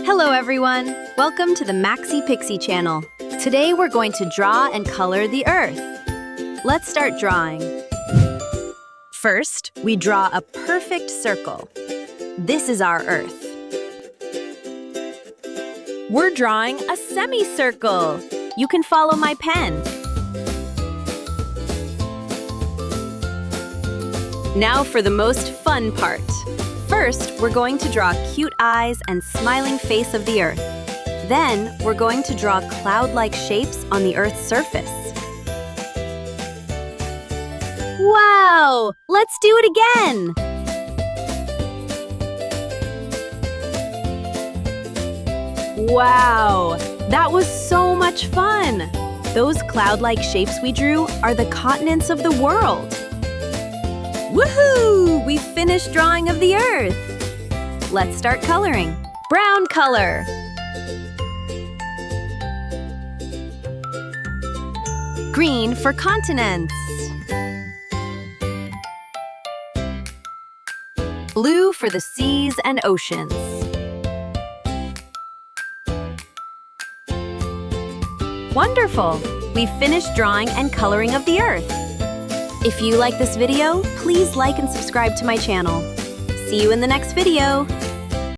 Hello everyone! Welcome to the Maxi Pixie channel. Today we're going to draw and color the Earth. Let's start drawing. First, we draw a perfect circle. This is our Earth. We're drawing a semicircle. You can follow my pen. Now for the most fun part. First, we're going to draw cute eyes and smiling face of the Earth. Then, we're going to draw cloud-like shapes on the Earth's surface. Wow! Let's do it again! Wow! That was so much fun! Those cloud-like shapes we drew are the continents of the world. Woohoo! We finished drawing of the Earth! Let's start coloring. Brown color. Green for continents. Blue for the seas and oceans. Wonderful! We finished drawing and coloring of the Earth. If you like this video, please like and subscribe to my channel. See you in the next video.